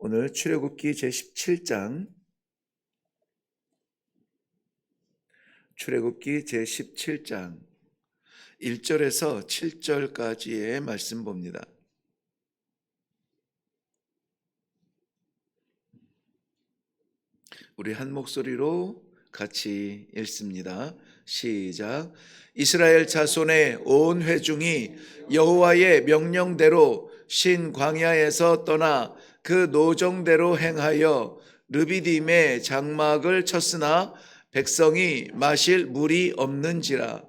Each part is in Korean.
오늘 출애굽기 제17장 출애굽기 제17장 1절에서 7절까지의 말씀 봅니다. 우리 한 목소리로 같이 읽습니다. 시작. 이스라엘 자손의 온 회중이 여호와의 명령대로 신 광야에서 떠나 그 노정대로 행하여 르비딤에 장막을 쳤으나 백성이 마실 물이 없는지라.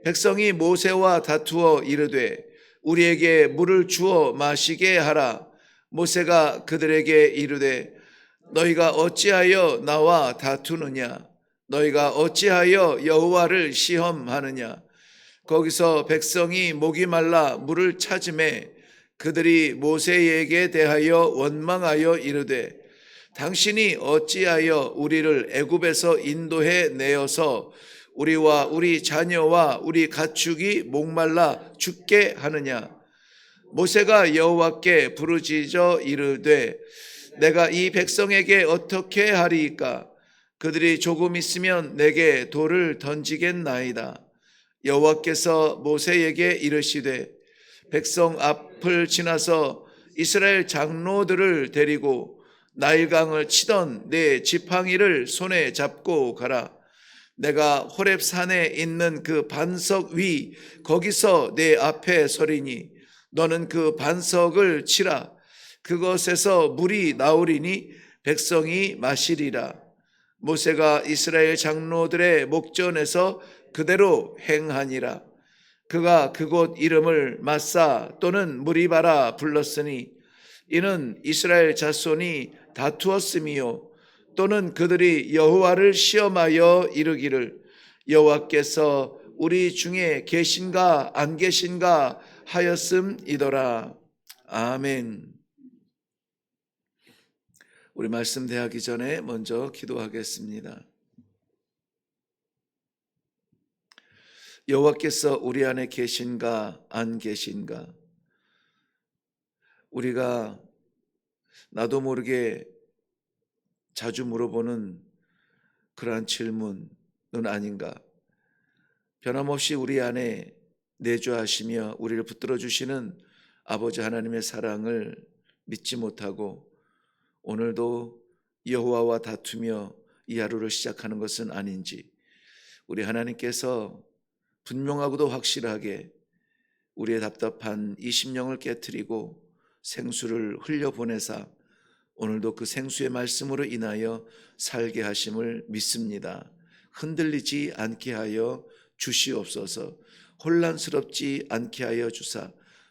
백성이 모세와 다투어 이르되 우리에게 물을 주어 마시게 하라. 모세가 그들에게 이르되 너희가 어찌하여 나와 다투느냐? 너희가 어찌하여 여호와를 시험하느냐? 거기서 백성이 목이 말라 물을 찾음에 그들이 모세에게 대하여 원망하여 이르되 당신이 어찌하여 우리를 애굽에서 인도해 내어서 우리와 우리 자녀와 우리 가축이 목말라 죽게 하느냐? 모세가 여호와께 부르짖어 이르되 내가 이 백성에게 어떻게 하리이까? 그들이 조금 있으면 내게 돌을 던지겠나이다. 여호와께서 모세에게 이르시되 백성 앞을 지나서 이스라엘 장로들을 데리고 나일강을 치던 내 지팡이를 손에 잡고 가라. 내가 호렙 산에 있는 그 반석 위 거기서 내 앞에 서리니 너는 그 반석을 치라. 그것에서 물이 나오리니 백성이 마시리라. 모세가 이스라엘 장로들의 목전에서 그대로 행하니라. 그가 그곳 이름을 마사 또는 무리바라 불렀으니 이는 이스라엘 자손이 다투었음이요 또는 그들이 여호와를 시험하여 이르기를 여호와께서 우리 중에 계신가 안 계신가 하였음이더라. 아멘. 우리 말씀 대하기 전에 먼저 기도하겠습니다. 여호와께서 우리 안에 계신가 안 계신가? 우리가 나도 모르게 자주 물어보는 그러한 질문은 아닌가? 변함없이 우리 안에 내주하시며 우리를 붙들어 주시는 아버지 하나님의 사랑을 믿지 못하고 오늘도 여호와와 다투며 이 하루를 시작하는 것은 아닌지, 우리 하나님께서 분명하고도 확실하게 우리의 답답한 이 심령을 깨트리고 생수를 흘려보내사 오늘도 그 생수의 말씀으로 인하여 살게 하심을 믿습니다. 흔들리지 않게 하여 주시옵소서. 혼란스럽지 않게 하여 주사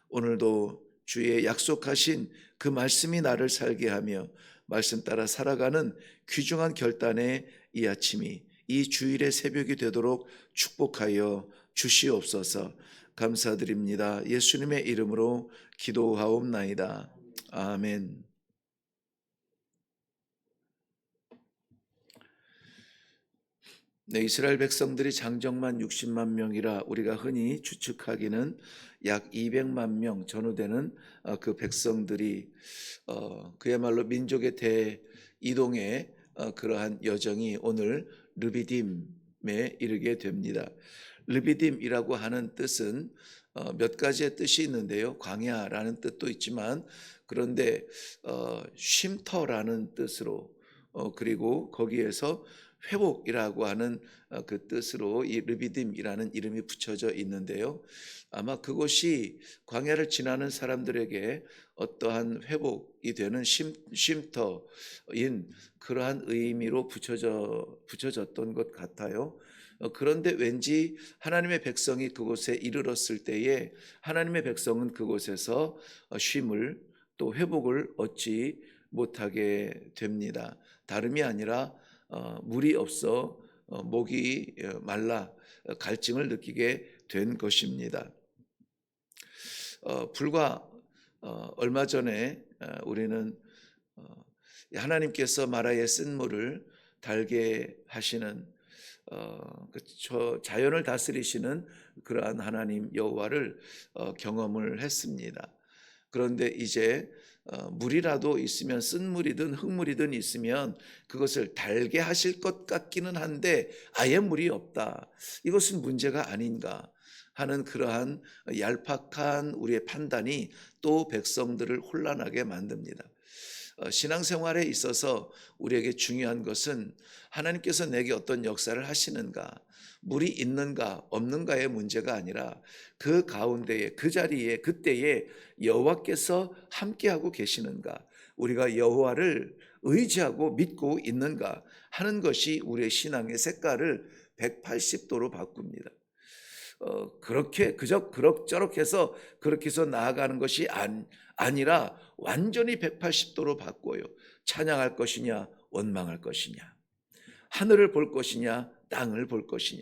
오늘도 주의 약속하신 그 말씀이 나를 살게 하며 말씀 따라 살아가는 귀중한 결단의 이 아침이 이 주일의 새벽이 되도록 축복하여 주시옵소서. 감사드립니다. 예수님의 이름으로 기도하옵나이다. 아멘. 네, 이스라엘 백성들이 장정만 60만 명이라 우리가 흔히 추측하기는 약 200만 명 전후 되는 그 백성들이 그야말로 민족의 대이동의 그러한 여정이 오늘 르비딤에 이르게 됩니다. 르비딤이라고 하는 뜻은 몇 가지의 뜻이 있는데요. 광야라는 뜻도 있지만 그런데 쉼터라는 뜻으로 그리고 거기에서 회복이라고 하는 그 뜻으로 이 르비딤이라는 이름이 붙여져 있는데요. 아마 그것이 광야를 지나는 사람들에게 어떠한 회복이 되는 쉼터인 그러한 의미로 붙여졌던 것 같아요. 그런데 왠지 하나님의 백성이 그곳에 이르렀을 때에 하나님의 백성은 그곳에서 쉼을 또 회복을 얻지 못하게 됩니다. 다름이 아니라 물이 없어 목이 말라 갈증을 느끼게 된 것입니다. 불과 얼마 전에 우리는 하나님께서 마라의 쓴물을 달게 하시는 자연을 다스리시는 그러한 하나님 여호와를 경험을 했습니다. 그런데 이제 물이라도 있으면 쓴물이든 흙물이든 있으면 그것을 달게 하실 것 같기는 한데 아예 물이 없다. 이것은 문제가 아닌가 하는 그러한 얄팍한 우리의 판단이 또 백성들을 혼란하게 만듭니다. 신앙생활에 있어서 우리에게 중요한 것은 하나님께서 내게 어떤 역사를 하시는가, 물이 있는가 없는가의 문제가 아니라 그 가운데에 그 자리에 그때에 여호와께서 함께하고 계시는가, 우리가 여호와를 의지하고 믿고 있는가 하는 것이 우리의 신앙의 색깔을 180도로 바꿉니다. 그렇게 그저 그럭저럭 해서 그렇게 해서 나아가는 것이 아니라 완전히 180도로 바꿔요. 찬양할 것이냐 원망할 것이냐, 하늘을 볼 것이냐 땅을 볼 것이냐,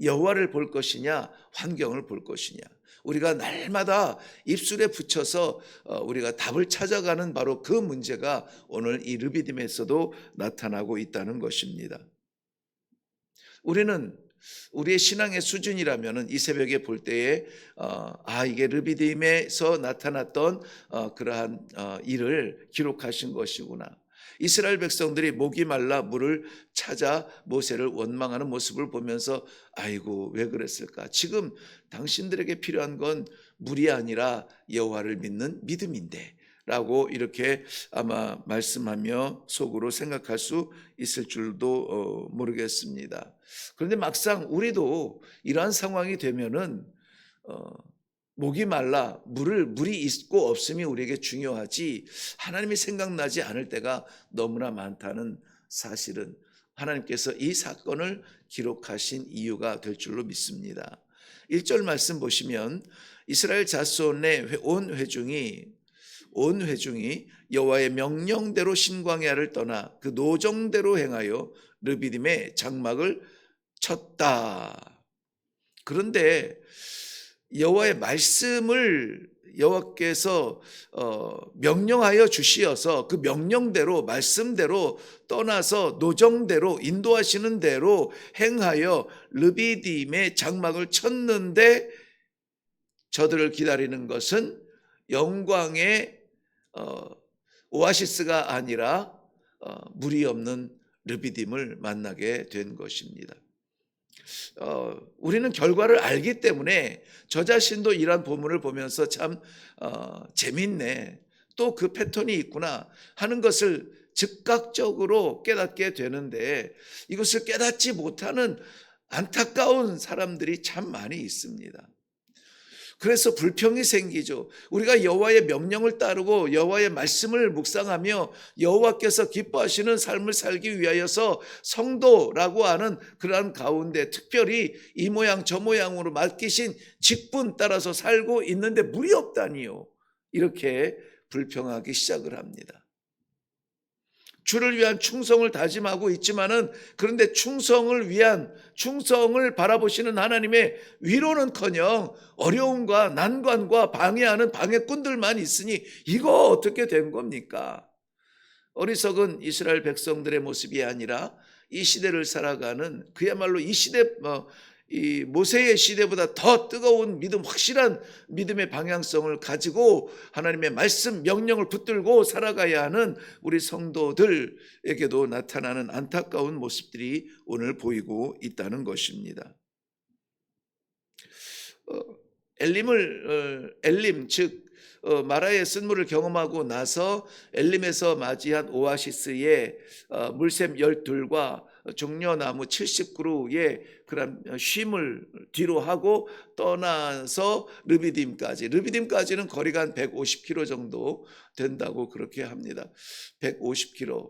여호와를 볼 것이냐 환경을 볼 것이냐, 우리가 날마다 입술에 붙여서 우리가 답을 찾아가는 바로 그 문제가 오늘 이 르비딤에서도 나타나고 있다는 것입니다. 우리는 우리의 신앙의 수준이라면 이 새벽에 볼 때에 이게 르비딤에서 나타났던 그러한 일을 기록하신 것이구나. 이스라엘 백성들이 목이 말라 물을 찾아 모세를 원망하는 모습을 보면서 아이고 왜 그랬을까? 지금 당신들에게 필요한 건 물이 아니라 여호와를 믿는 믿음인데 라고 이렇게 아마 말씀하며 속으로 생각할 수 있을 줄도 모르겠습니다. 그런데 막상 우리도 이러한 상황이 되면은 목이 말라 물이 있고 없음이 우리에게 중요하지 하나님이 생각나지 않을 때가 너무나 많다는 사실은 하나님께서 이 사건을 기록하신 이유가 될 줄로 믿습니다. 1절 말씀 보시면 이스라엘 자손의 온 회중이 여호와의 명령대로 신광야를 떠나 그 노정대로 행하여 르비딤의 장막을 쳤다. 그런데 여호와의 말씀을 여호와께서 명령하여 주시어서 그 명령대로 말씀대로 떠나서 노정대로 인도하시는 대로 행하여 르비딤의 장막을 쳤는데 저들을 기다리는 것은 영광의 오아시스가 아니라 물이 없는 르비딤을 만나게 된 것입니다. 우리는 결과를 알기 때문에 저 자신도 이러한 본문을 보면서 참 재밌네, 또 그 패턴이 있구나 하는 것을 즉각적으로 깨닫게 되는데 이것을 깨닫지 못하는 안타까운 사람들이 참 많이 있습니다. 그래서 불평이 생기죠. 우리가 여호와의 명령을 따르고 여호와의 말씀을 묵상하며 여호와께서 기뻐하시는 삶을 살기 위하여서 성도라고 하는 그러한 가운데 특별히 이 모양 저 모양으로 맡기신 직분 따라서 살고 있는데 물이 없다니요, 이렇게 불평하기 시작을 합니다. 주를 위한 충성을 다짐하고 있지만은 그런데 충성을 바라보시는 하나님의 위로는커녕 어려움과 난관과 방해하는 방해꾼들만 있으니 이거 어떻게 된 겁니까? 어리석은 이스라엘 백성들의 모습이 아니라 이 시대를 살아가는 그야말로 이 시대 이 모세의 시대보다 더 뜨거운 믿음, 확실한 믿음의 방향성을 가지고 하나님의 말씀, 명령을 붙들고 살아가야 하는 우리 성도들에게도 나타나는 안타까운 모습들이 오늘 보이고 있다는 것입니다. 엘림 즉 마라의 쓴물을 경험하고 나서 엘림에서 맞이한 오아시스의 물샘 12과 종려나무 70그루의 그런 쉼을 뒤로 하고 떠나서 르비딤까지는 거리가 한 150km 정도 된다고 그렇게 합니다. 150km.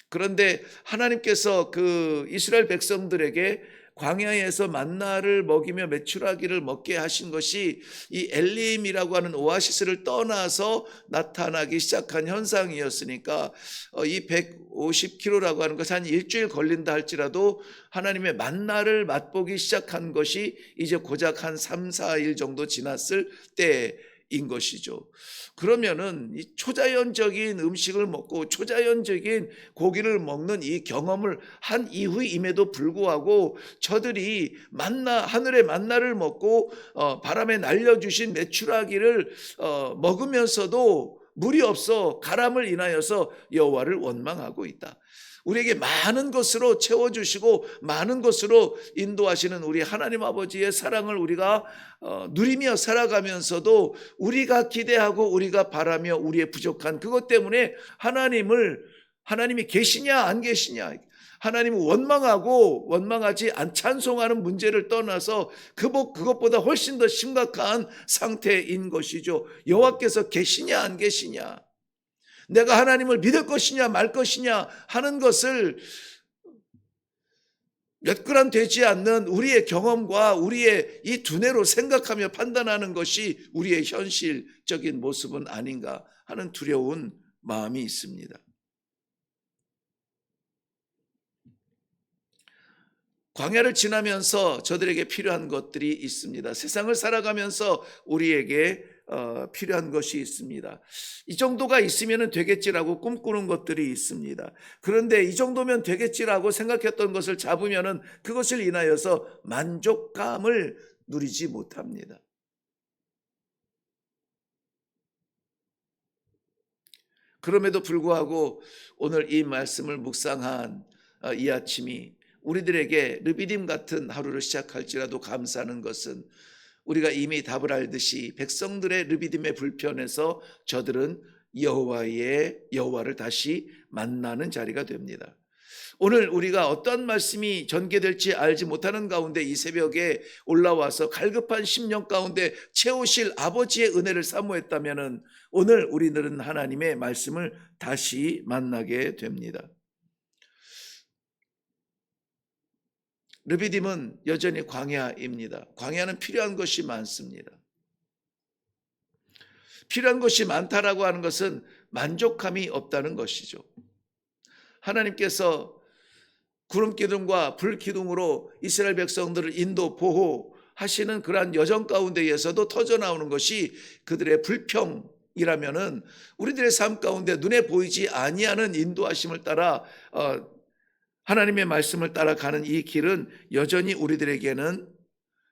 그런데 하나님께서 그 이스라엘 백성들에게 광야에서 만나를 먹이며 메추라기를 먹게 하신 것이 이 엘림이라고 하는 오아시스를 떠나서 나타나기 시작한 현상이었으니까 이 150km라고 하는 것이 한 일주일 걸린다 할지라도 하나님의 만나를 맛보기 시작한 것이 이제 고작 한 3, 4일 정도 지났을 때인 것이죠. 그러면은 이 초자연적인 음식을 먹고 초자연적인 고기를 먹는 이 경험을 한 이후임에도 불구하고 저들이 하늘의 만나를 먹고 바람에 날려주신 메추라기를 먹으면서도 물이 없어 가람을 인하여서 여호와를 원망하고 있다. 우리에게 많은 것으로 채워주시고 많은 것으로 인도하시는 우리 하나님 아버지의 사랑을 우리가 누리며 살아가면서도 우리가 기대하고 우리가 바라며 우리의 부족한 그것 때문에 하나님이 계시냐 안 계시냐, 하나님을 원망하고 원망하지 않 찬송하는 문제를 떠나서 그것보다 훨씬 더 심각한 상태인 것이죠. 여호와께서 계시냐 안 계시냐, 내가 하나님을 믿을 것이냐 말 것이냐 하는 것을 몇 그람 되지 않는 우리의 경험과 우리의 이 두뇌로 생각하며 판단하는 것이 우리의 현실적인 모습은 아닌가 하는 두려운 마음이 있습니다. 광야를 지나면서 저들에게 필요한 것들이 있습니다. 세상을 살아가면서 우리에게 필요한 것이 있습니다. 이 정도가 있으면 되겠지라고 꿈꾸는 것들이 있습니다. 그런데 이 정도면 되겠지라고 생각했던 것을 잡으면 그것을 인하여서 만족감을 누리지 못합니다. 그럼에도 불구하고 오늘 이 말씀을 묵상한 이 아침이 우리들에게 르비딤 같은 하루를 시작할지라도 감사하는 것은 우리가 이미 답을 알듯이 백성들의 르비딤의 불편에서 저들은 여호와를 다시 만나는 자리가 됩니다. 오늘 우리가 어떤 말씀이 전개될지 알지 못하는 가운데 이 새벽에 올라와서 갈급한 심령 가운데 채우실 아버지의 은혜를 사모했다면 오늘 우리들은 하나님의 말씀을 다시 만나게 됩니다. 르비딤은 여전히 광야입니다. 광야는 필요한 것이 많습니다. 필요한 것이 많다라고 하는 것은 만족함이 없다는 것이죠. 하나님께서 구름 기둥과 불 기둥으로 이스라엘 백성들을 인도 보호하시는 그러한 여정 가운데에서도 터져 나오는 것이 그들의 불평이라면은 우리들의 삶 가운데 눈에 보이지 아니하는 인도하심을 따라 하나님의 말씀을 따라가는 이 길은 여전히 우리들에게는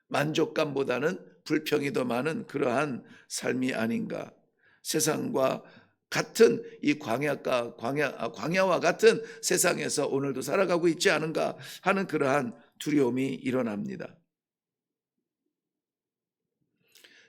만족감보다는 불평이 더 많은 그러한 삶이 아닌가. 세상과 같은 이 광야와 같은 세상에서 오늘도 살아가고 있지 않은가 하는 그러한 두려움이 일어납니다.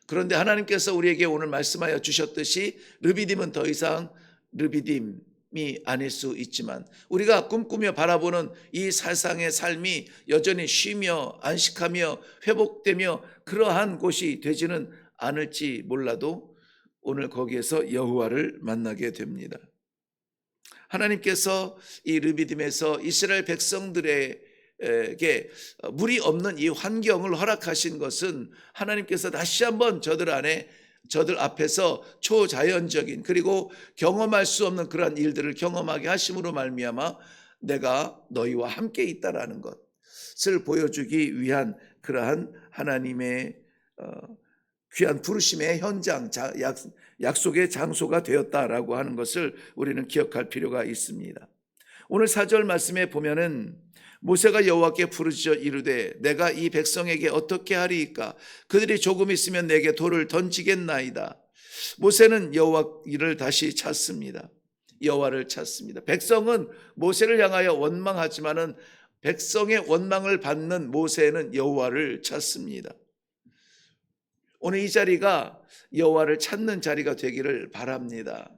그런데 하나님께서 우리에게 오늘 말씀하여 주셨듯이 르비딤은 더 이상 르비딤이 아닐 수 있지만 우리가 꿈꾸며 바라보는 이 세상의 삶이 여전히 쉬며 안식하며 회복되며 그러한 곳이 되지는 않을지 몰라도 오늘 거기에서 여호와를 만나게 됩니다. 하나님께서 이 르비딤에서 이스라엘 백성들에게 물이 없는 이 환경을 허락하신 것은 하나님께서 다시 한번 저들 앞에서 초자연적인 그리고 경험할 수 없는 그러한 일들을 경험하게 하심으로 말미암아 내가 너희와 함께 있다라는 것을 보여주기 위한 그러한 하나님의 귀한 부르심의 현장, 약속의 장소가 되었다라고 하는 것을 우리는 기억할 필요가 있습니다. 오늘 4절 말씀에 보면은 모세가 여호와께 부르짖어 이르되 내가 이 백성에게 어떻게 하리이까? 그들이 조금 있으면 내게 돌을 던지겠나이다. 모세는 여호와를 다시 찾습니다. 여호와를 찾습니다. 백성은 모세를 향하여 원망하지만은 백성의 원망을 받는 모세는 여호와를 찾습니다. 오늘 이 자리가 여호와를 찾는 자리가 되기를 바랍니다.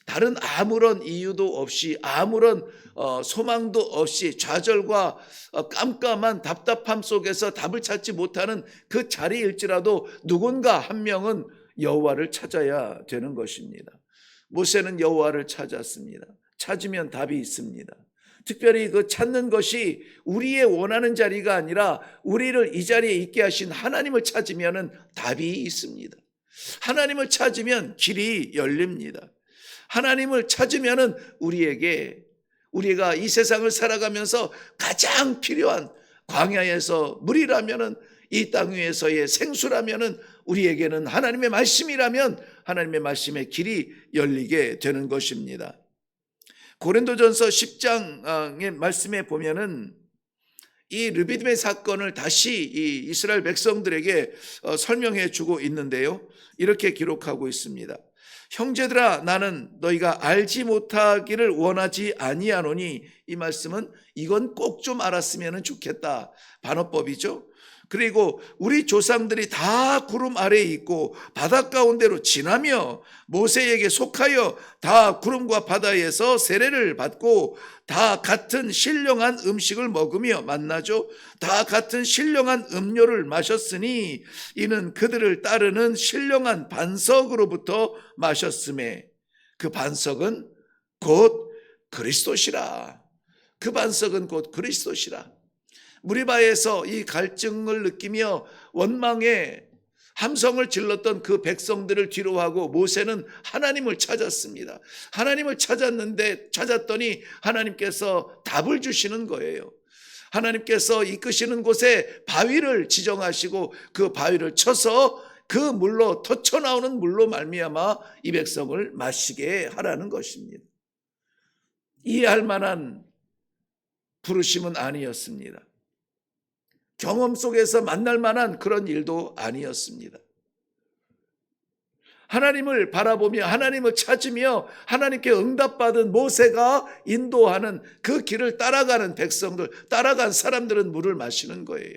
다른 아무런 이유도 없이 아무런 소망도 없이 좌절과 깜깜한 답답함 속에서 답을 찾지 못하는 그 자리일지라도 누군가 한 명은 여호와를 찾아야 되는 것입니다. 모세는 여호와를 찾았습니다. 찾으면 답이 있습니다. 특별히 그 찾는 것이 우리의 원하는 자리가 아니라 우리를 이 자리에 있게 하신 하나님을 찾으면 답이 있습니다. 하나님을 찾으면 길이 열립니다. 하나님을 찾으면 우리가 이 세상을 살아가면서 가장 필요한 광야에서 물이라면 이 땅 위에서의 생수라면 우리에게는 하나님의 말씀이라면 하나님의 말씀의 길이 열리게 되는 것입니다. 고린도전서 10장의 말씀에 보면은 이 르비딤의 사건을 다시 이 이스라엘 백성들에게 설명해 주고 있는데요. 이렇게 기록하고 있습니다. 형제들아 나는 너희가 알지 못하기를 원하지 아니하노니, 이 말씀은 이건 꼭 좀 알았으면 좋겠다 반어법이죠. 그리고 우리 조상들이 다 구름 아래에 있고 바다 가운데로 지나며 모세에게 속하여 다 구름과 바다에서 세례를 받고 다 같은 신령한 음식을 먹으며 만나죠. 다 같은 신령한 음료를 마셨으니 이는 그들을 따르는 신령한 반석으로부터 마셨음에 그 반석은 곧 그리스도시라. 그 반석은 곧 그리스도시라. 무리바에서 이 갈증을 느끼며 원망의 함성을 질렀던 그 백성들을 뒤로하고 모세는 하나님을 찾았습니다. 하나님을 찾았더니 하나님께서 답을 주시는 거예요. 하나님께서 이끄시는 곳에 바위를 지정하시고 그 바위를 쳐서 그 물로 터쳐나오는 물로 말미암아 이 백성을 마시게 하라는 것입니다. 이해할 만한 부르심은 아니었습니다. 경험 속에서 만날 만한 그런 일도 아니었습니다. 하나님을 바라보며 하나님을 찾으며 하나님께 응답받은 모세가 인도하는 그 길을 따라가는 백성들, 따라간 사람들은 물을 마시는 거예요.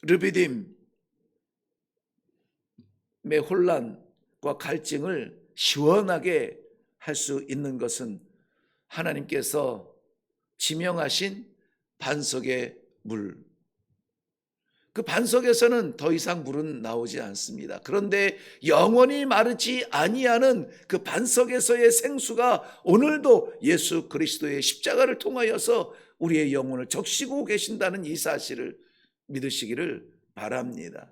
르비딤의 혼란과 갈증을 시원하게 할 수 있는 것은 하나님께서 지명하신 반석의 물. 그 반석에서는 더 이상 물은 나오지 않습니다. 그런데 영원히 마르지 아니하는 그 반석에서의 생수가 오늘도 예수 그리스도의 십자가를 통하여서 우리의 영혼을 적시고 계신다는 이 사실을 믿으시기를 바랍니다.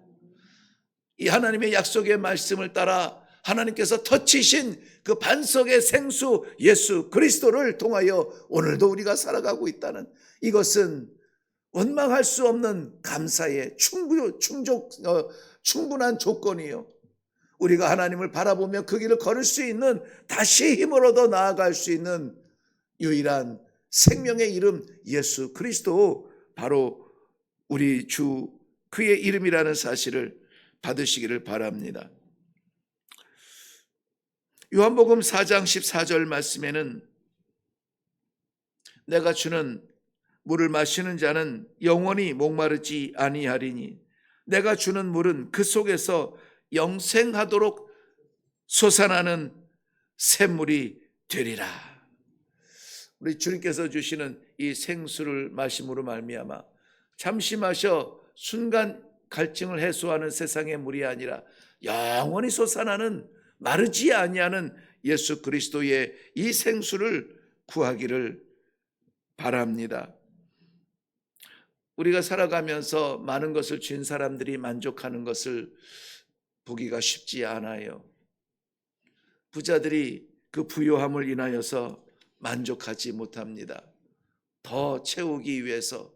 이 하나님의 약속의 말씀을 따라 하나님께서 터치신 그 반석의 생수 예수 그리스도를 통하여 오늘도 우리가 살아가고 있다는 이것은 원망할 수 없는 감사의 충분한 조건이요. 우리가 하나님을 바라보며 그 길을 걸을 수 있는, 다시 힘을 얻어 나아갈 수 있는 유일한 생명의 이름 예수 그리스도, 바로 우리 주 그의 이름이라는 사실을 받으시기를 바랍니다. 요한복음 4장 14절 말씀에는 내가 주는 물을 마시는 자는 영원히 목마르지 아니하리니 내가 주는 물은 그 속에서 영생하도록 솟아나는 샘물이 되리라. 우리 주님께서 주시는 이 생수를 마심으로 말미암아 잠시 마셔 순간 갈증을 해소하는 세상의 물이 아니라 영원히 솟아나는 마르지 아니하는 예수 그리스도의 이 생수를 구하기를 바랍니다. 우리가 살아가면서 많은 것을 쥔 사람들이 만족하는 것을 보기가 쉽지 않아요. 부자들이 그 부요함을 인하여서 만족하지 못합니다. 더 채우기 위해서,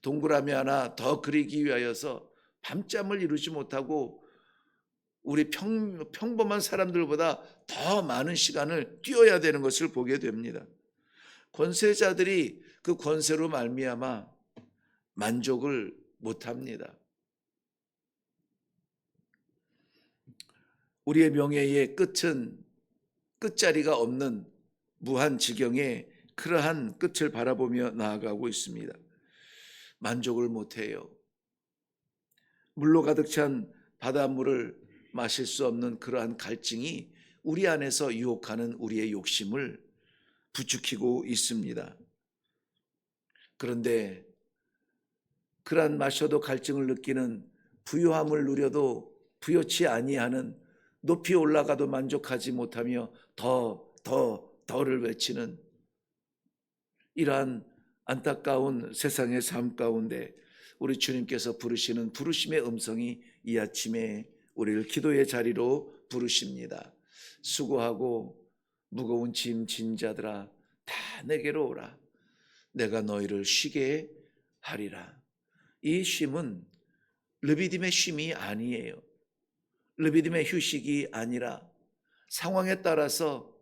동그라미 하나 더 그리기 위하여서 밤잠을 이루지 못하고 우리 평범한 사람들보다 더 많은 시간을 뛰어야 되는 것을 보게 됩니다. 권세자들이 그 권세로 말미암아 만족을 못합니다. 우리의 명예의 끝은 끝자리가 없는 무한지경의 그러한 끝을 바라보며 나아가고 있습니다. 만족을 못해요. 물로 가득 찬 바닷물을 마실 수 없는 그러한 갈증이 우리 안에서 유혹하는 우리의 욕심을 부추기고 있습니다. 그런데 그러한 마셔도 갈증을 느끼는, 부요함을 누려도 부요치 아니하는, 높이 올라가도 만족하지 못하며 더를 외치는 이러한 안타까운 세상의 삶 가운데 우리 주님께서 부르시는 부르심의 음성이 이 아침에 우리를 기도의 자리로 부르십니다. 수고하고 무거운 짐 진 자들아 다 내게로 오라. 내가 너희를 쉬게 하리라. 이 쉼은 르비딤의 쉼이 아니에요. 르비딤의 휴식이 아니라 상황에 따라서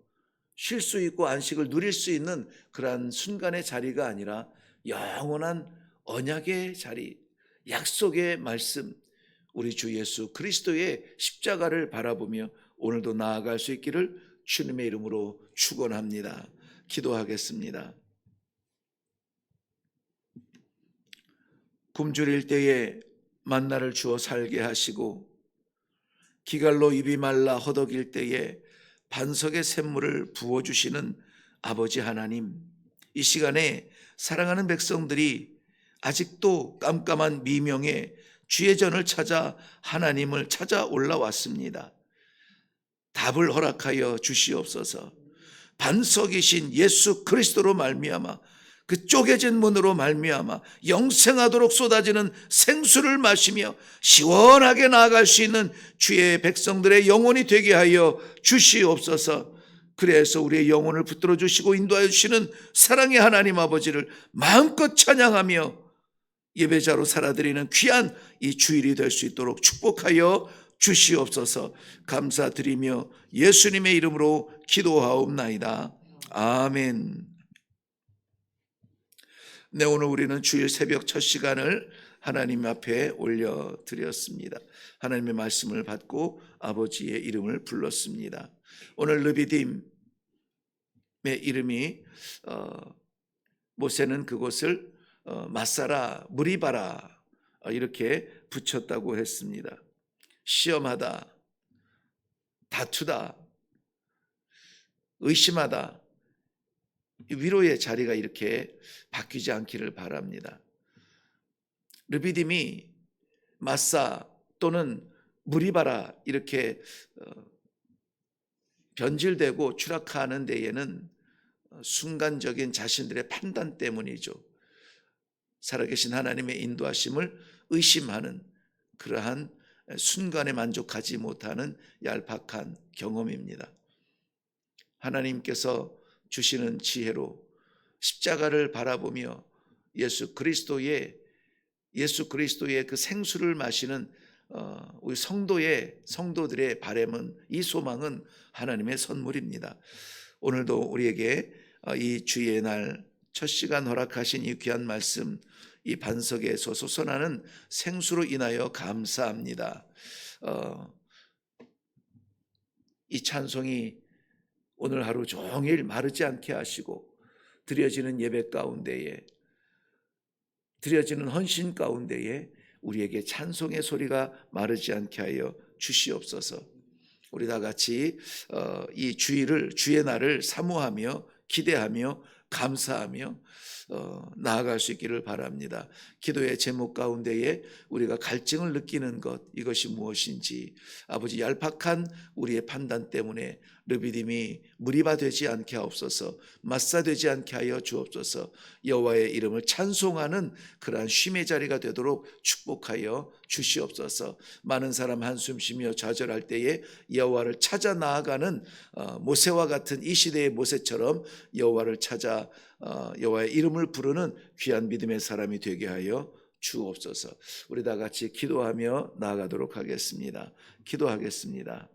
쉴 수 있고 안식을 누릴 수 있는 그러한 순간의 자리가 아니라 영원한 언약의 자리, 약속의 말씀, 우리 주 예수 그리스도의 십자가를 바라보며 오늘도 나아갈 수 있기를 주님의 이름으로 축원합니다. 기도하겠습니다. 굶주릴 때에 만나를 주어 살게 하시고 기갈로 입이 말라 허덕일 때에 반석의 샘물을 부어주시는 아버지 하나님, 이 시간에 사랑하는 백성들이 아직도 깜깜한 미명에 주의 전을 찾아 하나님을 찾아 올라왔습니다. 답을 허락하여 주시옵소서. 반석이신 예수 그리스도로 말미암아 그 쪼개진 문으로 말미암아 영생하도록 쏟아지는 생수를 마시며 시원하게 나아갈 수 있는 주의 백성들의 영혼이 되게 하여 주시옵소서. 그래서 우리의 영혼을 붙들어 주시고 인도하여 주시는 사랑의 하나님 아버지를 마음껏 찬양하며 예배자로 살아드리는 귀한 이 주일이 될 수 있도록 축복하여 주시옵소서. 감사드리며 예수님의 이름으로 기도하옵나이다. 아멘. 네, 오늘 우리는 주일 새벽 첫 시간을 하나님 앞에 올려드렸습니다. 하나님의 말씀을 받고 아버지의 이름을 불렀습니다. 오늘 르비딤의 이름이 모세는 그곳을 마사라 무리바라 이렇게 붙였다고 했습니다. 시험하다, 다투다, 의심하다, 위로의 자리가 이렇게 바뀌지 않기를 바랍니다. 르비딤이 마사 또는 무리바라 이렇게 변질되고 추락하는 데에는 순간적인 자신들의 판단 때문이죠. 살아계신 하나님의 인도하심을 의심하는 그러한 순간에 만족하지 못하는 얄팍한 경험입니다. 하나님께서 주시는 지혜로 십자가를 바라보며 예수 그리스도의 그 생수를 마시는 우리 성도들의 바람은, 이 소망은 하나님의 선물입니다. 오늘도 우리에게 이 주의 날 첫 시간 허락하신 이 귀한 말씀, 이 반석에서 솟아나는 생수로 인하여 감사합니다. 이 찬송이 오늘 하루 종일 마르지 않게 하시고 드려지는 예배 가운데에, 드려지는 헌신 가운데에 우리에게 찬송의 소리가 마르지 않게 하여 주시옵소서. 우리 다 같이 이 주의 날을 사모하며 기대하며 감사하며 나아갈 수 있기를 바랍니다. 기도의 제목 가운데에 우리가 갈증을 느끼는 것, 이것이 무엇인지, 아버지 얄팍한 우리의 판단 때문에 르비딤이 무리바 되지 않게 하옵소서, 마사되지 않게 하여 주옵소서. 여호와의 이름을 찬송하는 그러한 쉼의 자리가 되도록 축복하여 주시옵소서. 많은 사람 한숨 쉬며 좌절할 때에 여호와를 찾아 나아가는 모세와 같은 이 시대의 모세처럼 여호와를 찾아 여호와의 이름을 부르는 귀한 믿음의 사람이 되게 하여 주옵소서. 우리 다 같이 기도하며 나아가도록 하겠습니다. 기도하겠습니다.